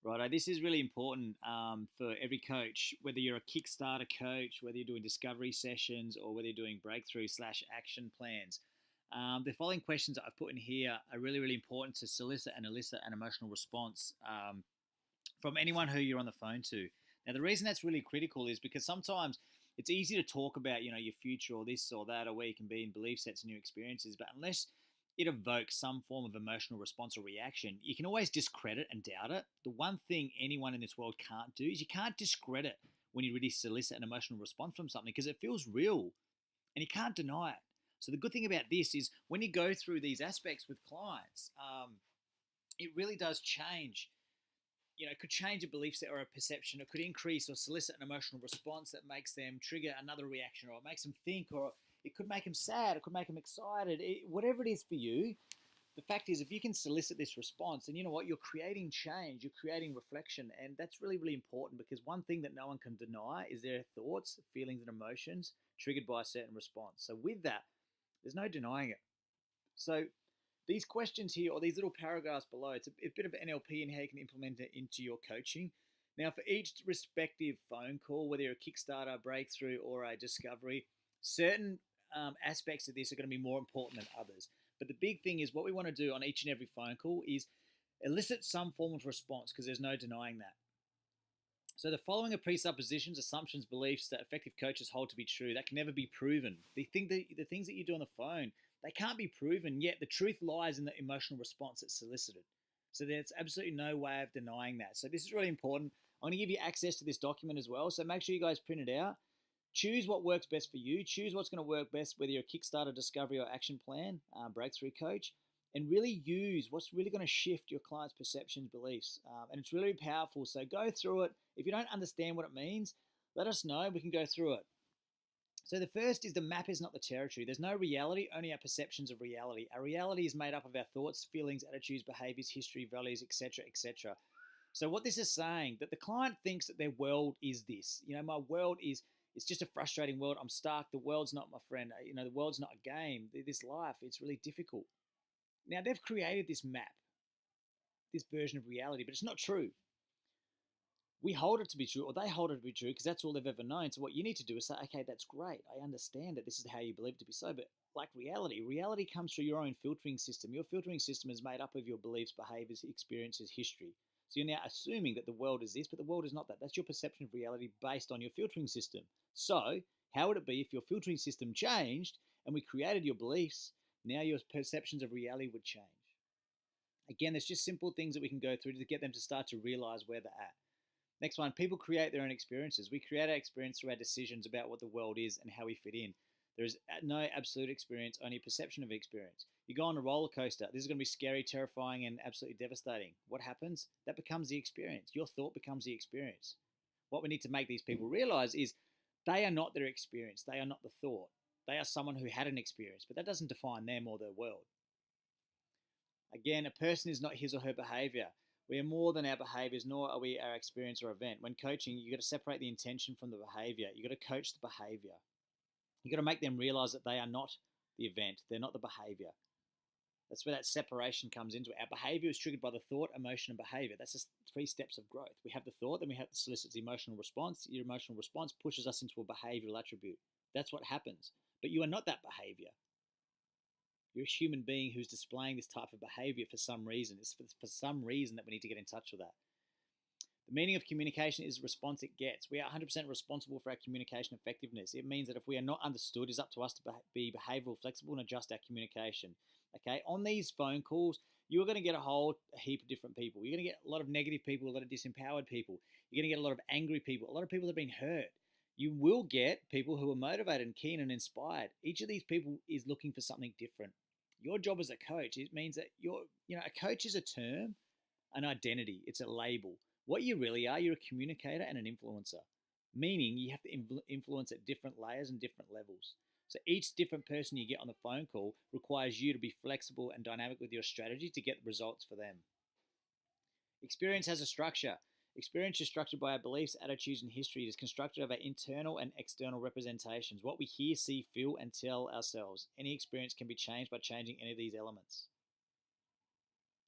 Righto, this is really important for every coach, whether you're a Kickstarter coach, whether you're doing discovery sessions, or whether you're doing breakthrough/action plans. The following questions that I've put in here are really, really important to solicit and elicit an emotional response from anyone who you're on the phone to. Now, the reason that's really critical is because sometimes it's easy to talk about, your future or this or that or where you can be in belief sets and new experiences, but unless it evokes some form of emotional response or reaction, you can always discredit and doubt it. The one thing anyone in this world can't do is you can't discredit when you really solicit an emotional response from something because it feels real and you can't deny it. So the good thing about this is when you go through these aspects with clients, it really does change. It could change a belief set or a perception. It could increase or solicit an emotional response that makes them trigger another reaction, or it makes them think, or it could make them sad. It could make them excited. Whatever it is for you, the fact is, if you can solicit this response, then you know what? You're creating change. You're creating reflection, and that's really, really important because one thing that no one can deny is their thoughts, feelings, and emotions triggered by a certain response. So with that, there's no denying it. So these questions here, or these little paragraphs below, it's a bit of NLP and how you can implement it into your coaching. Now, for each respective phone call, whether you're a Kickstarter, breakthrough, or a discovery, certain aspects of this are going to be more important than others. But the big thing is what we want to do on each and every phone call is elicit some form of response because there's no denying that. So the following are presuppositions, assumptions, beliefs that effective coaches hold to be true. That can never be proven. The things that you do on the phone, they can't be proven, yet the truth lies in the emotional response that's solicited. So there's absolutely no way of denying that. So this is really important. I'm going to give you access to this document as well. So make sure you guys print it out. Choose what works best for you. Choose what's going to work best, whether you're a Kickstarter, discovery, or action plan, breakthrough coach, and really use what's really going to shift your client's perceptions, beliefs. And it's really powerful. So go through it. If you don't understand what it means, let us know. We can go through it. So the first is the map is not the territory. There's no reality, only our perceptions of reality. Our reality is made up of our thoughts, feelings, attitudes, behaviors, history, values, etc., etc. So what this is saying, that the client thinks that their world is this. My world is, it's just a frustrating world. I'm stuck. The world's not my friend. The world's not a game. This life, it's really difficult. Now, they've created this map, this version of reality, but it's not true. We hold it to be true, or they hold it to be true, because that's all they've ever known. So what you need to do is say, okay, that's great. I understand it. This is how you believe it to be so. But like reality comes through your own filtering system. Your filtering system is made up of your beliefs, behaviors, experiences, history. So you're now assuming that the world is this, but the world is not that. That's your perception of reality based on your filtering system. So how would it be if your filtering system changed and we created your beliefs? Now your perceptions of reality would change. Again, there's just simple things that we can go through to get them to start to realize where they're at. Next one, people create their own experiences. We create our experience through our decisions about what the world is and how we fit in. There is no absolute experience, only a perception of experience. You go on a roller coaster. This is going to be scary, terrifying, and absolutely devastating. What happens? That becomes the experience. Your thought becomes the experience. What we need to make these people realize is they are not their experience. They are not the thought. They are someone who had an experience, but that doesn't define them or their world. Again, a person is not his or her behavior. We are more than our behaviors, nor are we our experience or event. When coaching, you've got to separate the intention from the behavior. You've got to coach the behavior. You've got to make them realize that they are not the event. They're not the behavior. That's where that separation comes into it. Our behavior is triggered by the thought, emotion, and behavior. That's just 3 steps of growth. We have the thought, then we have to solicit the emotional response. Your emotional response pushes us into a behavioral attribute. That's what happens. But you are not that behavior. You're a human being who's displaying this type of behavior for some reason. It's for some reason that we need to get in touch with that. The meaning of communication is the response it gets. We are 100% responsible for our communication effectiveness. It means that if we are not understood, it's up to us to be behavioral, flexible, and adjust our communication. Okay, on these phone calls, you're going to get a whole heap of different people. You're going to get a lot of negative people, a lot of disempowered people. You're going to get a lot of angry people, a lot of people that have been hurt. You will get people who are motivated and keen and inspired. Each of these people is looking for something different. Your job as a coach, it means that a coach is a term, an identity. It's a label. What you really are, you're a communicator and an influencer, meaning you have to influence at different layers and different levels. So each different person you get on the phone call requires you to be flexible and dynamic with your strategy to get results for them. Experience has a structure. Experience is structured by our beliefs, attitudes, and history. It is constructed of our internal and external representations, what we hear, see, feel, and tell ourselves. Any experience can be changed by changing any of these elements.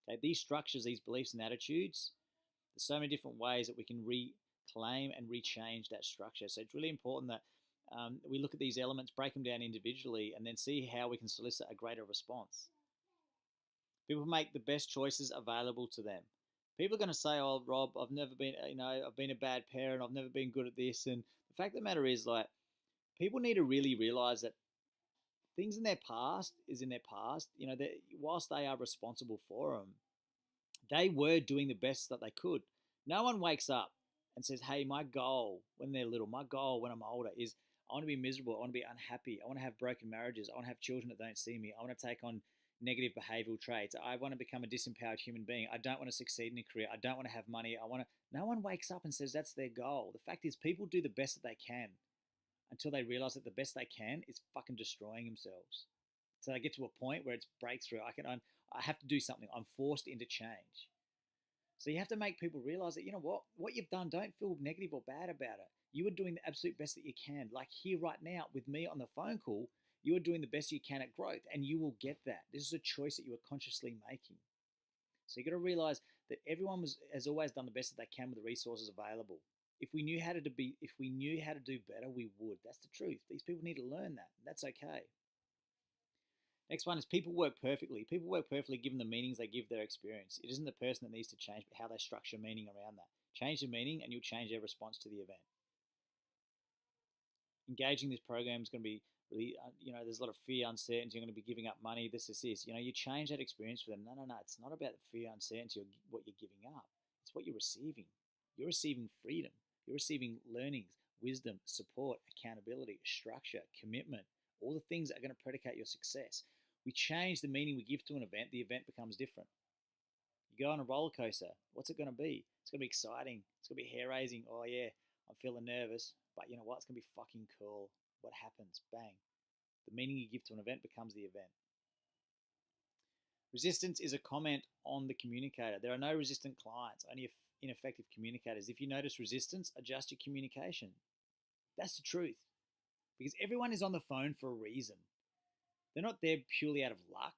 Okay, these structures, these beliefs and attitudes, there's so many different ways that we can reclaim and rechange that structure. So it's really important that we look at these elements, break them down individually, and then see how we can solicit a greater response. People make the best choices available to them. People are going to say, "Oh, Rob, I've never been, I've been a bad parent. I've never been good at this." And the fact of the matter is, like, people need to really realize that things in their past is in their past. That whilst they are responsible for them, they were doing the best that they could. No one wakes up and says, "Hey, my goal when they're little, my goal when I'm older is I want to be miserable. I want to be unhappy. I want to have broken marriages. I want to have children that don't see me. I want to take on negative behavioral traits. I want to become a disempowered human being. I don't want to succeed in a career. I don't want to have money. I want to." No one wakes up and says that's their goal. The fact is, people do the best that they can until they realize that the best they can is fucking destroying themselves. So they get to a point where it's breakthrough. I have to do something. I'm forced into change. So you have to make people realize that, what you've done, don't feel negative or bad about it. You are doing the absolute best that you can. Like here right now with me on the phone call, you are doing the best you can at growth, and you will get that. This is a choice that you are consciously making. So you got to realize that everyone has always done the best that they can with the resources available. If we knew how to do better, we would. That's the truth. These people need to learn that. That's okay. Next one is people work perfectly. People work perfectly given the meanings they give their experience. It isn't the person that needs to change, but how they structure meaning around that. Change the meaning and you'll change their response to the event. Engaging this program is going to be really, there's a lot of fear, uncertainty. You're going to be giving up money, this. You change that experience for them. No. It's not about the fear, uncertainty, or what you're giving up. It's what you're receiving. You're receiving freedom. You're receiving learnings, wisdom, support, accountability, structure, commitment, all the things that are going to predicate your success. We change the meaning we give to an event, the event becomes different. You go on a roller coaster, what's it going to be? It's going to be exciting. It's going to be hair raising. Oh, yeah, I'm feeling nervous. But you know what? It's going to be fucking cool. What happens? Bang. The meaning you give to an event becomes the event. Resistance is a comment on the communicator. There are no resistant clients, only ineffective communicators. If you notice resistance, adjust your communication. That's the truth. Because everyone is on the phone for a reason. They're not there purely out of luck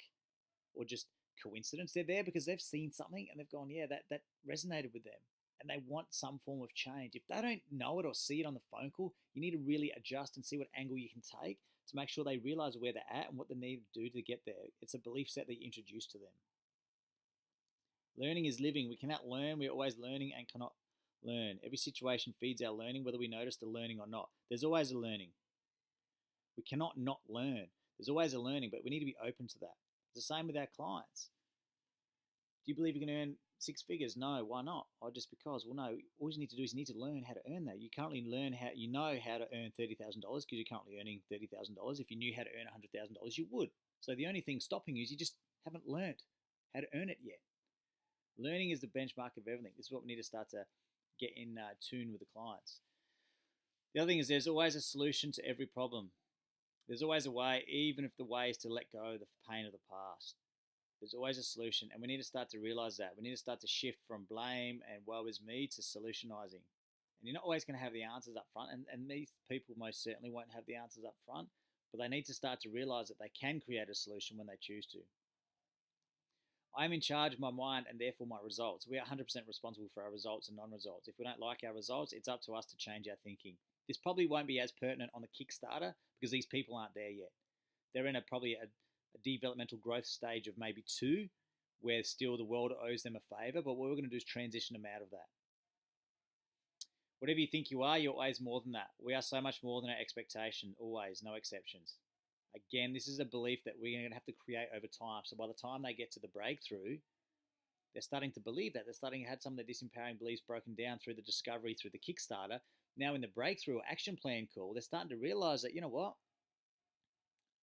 or just coincidence. They're there because they've seen something and they've gone, yeah, that resonated with them. And they want some form of change. If they don't know it or see it on the phone call, you need to really adjust and see what angle you can take to make sure they realize where they're at and what they need to do to get there. It's a belief set that you introduce to them. Learning is living. We cannot learn. We're always learning and cannot learn. Every situation feeds our learning, whether we notice the learning or not. There's always a learning. We cannot not learn. There's always a learning, but we need to be open to that. It's the same with our clients. Do you believe you can earn six figures? No. Why not? Oh, just because. Well, no. All you need to do is you need to learn how to earn that. You currently know how to earn $30,000 because you're currently earning $30,000. If you knew how to earn $100,000, you would. So the only thing stopping you is you just haven't learned how to earn it yet. Learning is the benchmark of everything. This is what we need to start to get in tune with the clients. The other thing is there's always a solution to every problem. There's always a way, even if the way is to let go of the pain of the past. There's always a solution, and we need to start to realize that. We need to start to shift from blame and woe is me to solutionizing. And you're not always going to have the answers up front, and these people most certainly won't have the answers up front, but they need to start to realize that they can create a solution when they choose to. I'm in charge of my mind and therefore my results. We are 100% responsible for our results and non-results. If we don't like our results, it's up to us to change our thinking. This probably won't be as pertinent on the Kickstarter because these people aren't there yet. They're in probably a developmental growth stage of maybe 2, where still the world owes them a favor, but what we're going to do is transition them out of that. Whatever you think you are, you're always more than that. We are so much more than our expectation, always, no exceptions. Again, this is a belief that we're going to have to create over time. So by the time they get to the breakthrough, they're starting to believe that. They're starting to have some of their disempowering beliefs broken down through the discovery, through the Kickstarter. Now in the breakthrough or action plan call, they're starting to realize that, you know what?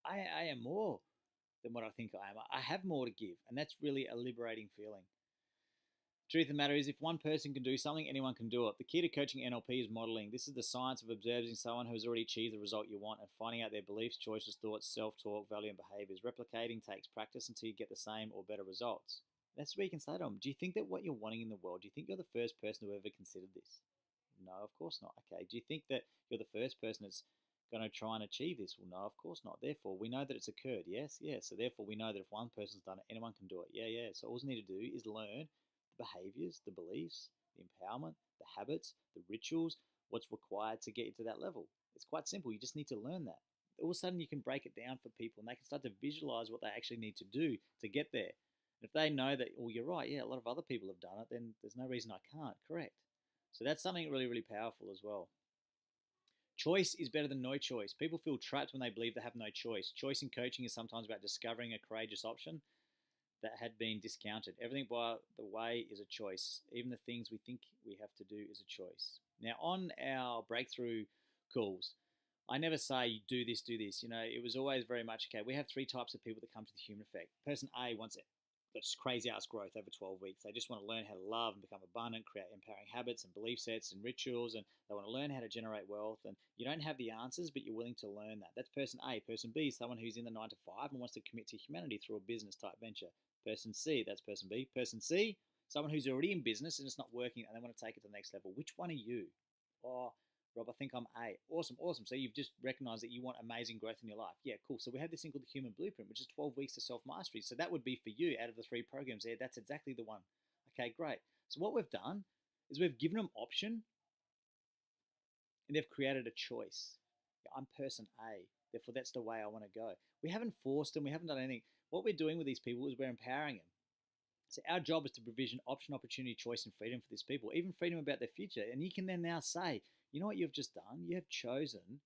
I am more than what I think I am. I have more to give. And that's really a liberating feeling. Truth of the matter is, if one person can do something, anyone can do it. The key to coaching NLP is modeling. This is the science of observing someone who has already achieved the result you want and finding out their beliefs, choices, thoughts, self-talk, value, and behaviors. Replicating takes practice until you get the same or better results. That's where you can say to them, do you think that what you're wanting in the world, do you think you're the first person who ever considered this? No, of course not. Okay, do you think that you're the first person that's going to try and achieve this? Well, no, of course not. Therefore, we know that it's occurred. Yes, yes. So therefore, we know that if one person's done it, anyone can do it. Yeah, yeah. So all we need to do is learn the behaviors, the beliefs, the empowerment, the habits, the rituals, what's required to get you to that level. It's quite simple. You just need to learn that. All of a sudden, you can break it down for people, and they can start to visualize what they actually need to do to get there. And if they know that, well, you're right, yeah, a lot of other people have done it, then there's no reason I can't. Correct. So that's something really, really powerful as well. Choice is better than no choice. People feel trapped when they believe they have no choice. Choice in coaching is sometimes about discovering a courageous option that had been discounted. Everything, by the way, is a choice. Even the things we think we have to do is a choice. Now, on our breakthrough calls, I never say do this, do this. It was always very much, okay, we have three types of people that come to the human effect. Person A wants it. That's crazy ass growth over 12 weeks. They just want to learn how to love and become abundant, create empowering habits and belief sets and rituals, and they want to learn how to generate wealth. And you don't have the answers, but you're willing to learn that. That's person A. Person B is someone who's in the 9 to 5 and wants to commit to humanity through a business type venture. Person C, that's person B. Person C, someone who's already in business and it's not working and they want to take it to the next level. Which one are you? Oh, Rob, I think I'm A. Awesome, awesome. So you've just recognized that you want amazing growth in your life. Yeah, cool. So we have this thing called the Human Blueprint, which is 12 weeks of self-mastery. So that would be for you out of the 3 programs there. That's exactly the one. Okay, great. So what we've done is we've given them option and they've created a choice. Yeah, I'm person A. Therefore, that's the way I want to go. We haven't forced them. We haven't done anything. What we're doing with these people is we're empowering them. So our job is to provision option, opportunity, choice, and freedom for these people, even freedom about their future. And you can then now say, you know what you've just done? You have chosen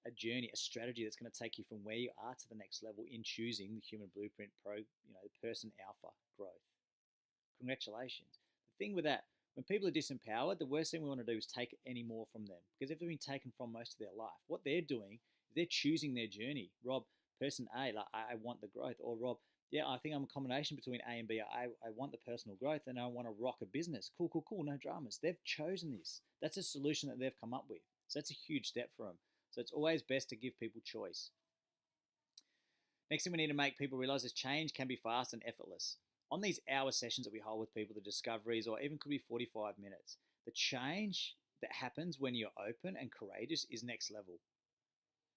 a journey, a strategy that's going to take you from where you are to the next level in choosing the Human Blueprint the person alpha growth. Congratulations. The thing with that, when people are disempowered, the worst thing we want to do is take any more from them because if they've been taken from most of their life, what they're doing is they're choosing their journey. Rob, person A, like I want the growth, or Rob, yeah, I think I'm a combination between A and B. I want the personal growth and I want to rock a business. Cool, cool, cool. No dramas. They've chosen this. That's a solution that they've come up with. So that's a huge step for them. So it's always best to give people choice. Next thing we need to make people realize is change can be fast and effortless. On these hour sessions that we hold with people, the discoveries, or even could be 45 minutes, the change that happens when you're open and courageous is next level.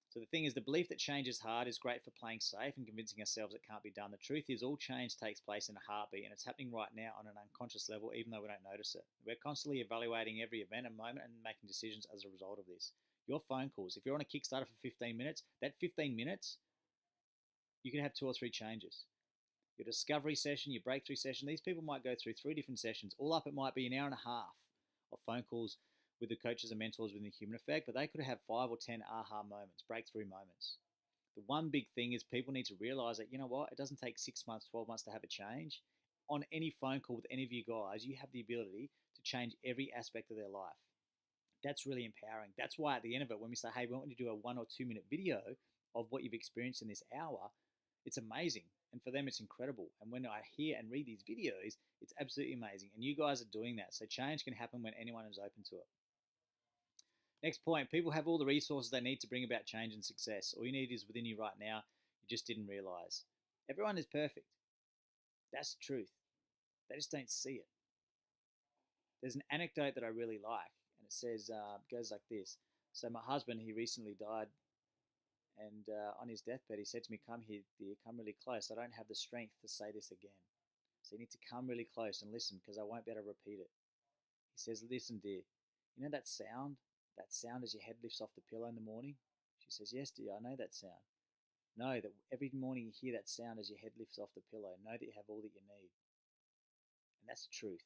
So the thing is, the belief that change is hard is great for playing safe and convincing ourselves it can't be done. The truth is all change takes place in a heartbeat and it's happening right now on an unconscious level even though we don't notice it. We're constantly evaluating every event and moment and making decisions as a result of this. Your phone calls, if you're on a Kickstarter for 15 minutes, that 15 minutes, you can have 2 or 3 changes. Your discovery session, your breakthrough session, these people might go through 3 different sessions. All up, it might be an hour and a half of phone calls with the coaches and mentors within the Human Effect, but they could have 5 or 10 aha moments, breakthrough moments. The one big thing is people need to realize that, you know what, it doesn't take 6 months, 12 months to have a change. On any phone call with any of you guys, you have the ability to change every aspect of their life. That's really empowering. That's why at the end of it, when we say, hey, we want you to do a 1 or 2 minute video of what you've experienced in this hour, it's amazing. And for them, it's incredible. And when I hear and read these videos, it's absolutely amazing. And you guys are doing that. So change can happen when anyone is open to it. Next point, people have all the resources they need to bring about change and success. All you need is within you right now. You just didn't realize. Everyone is perfect. That's the truth. They just don't see it. There's an anecdote that I really like, and it says, goes like this. So my husband, he recently died, and on his deathbed, he said to me, come here, dear, come really close. I don't have the strength to say this again. So you need to come really close and listen because I won't be able to repeat it. He says, listen, dear, you know that sound? That sound as your head lifts off the pillow in the morning? She says, yes, dear, I know that sound. Know that every morning you hear that sound as your head lifts off the pillow. Know that you have all that you need. And that's the truth.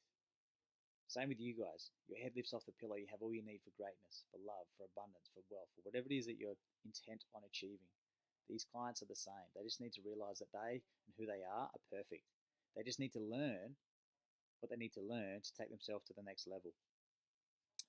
Same with you guys. Your head lifts off the pillow. You have all you need for greatness, for love, for abundance, for wealth, for whatever it is that you're intent on achieving. These clients are the same. They just need to realize that they and who they are perfect. They just need to learn what they need to learn to take themselves to the next level.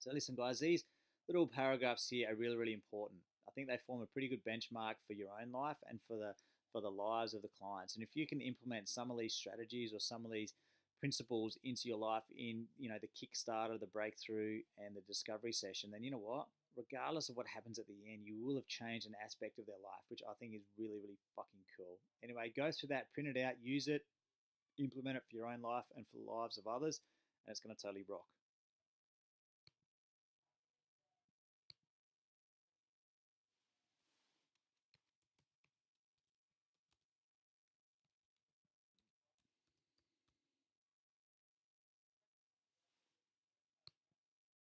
So listen, guys, these little paragraphs here are really, really important. I think they form a pretty good benchmark for your own life and for the lives of the clients. And if you can implement some of these strategies or some of these principles into your life in, the Kickstarter, the breakthrough, and the discovery session, then you know what? Regardless of what happens at the end, you will have changed an aspect of their life, which I think is really, really fucking cool. Anyway, go through that, print it out, use it, implement it for your own life and for the lives of others, and it's going to totally rock.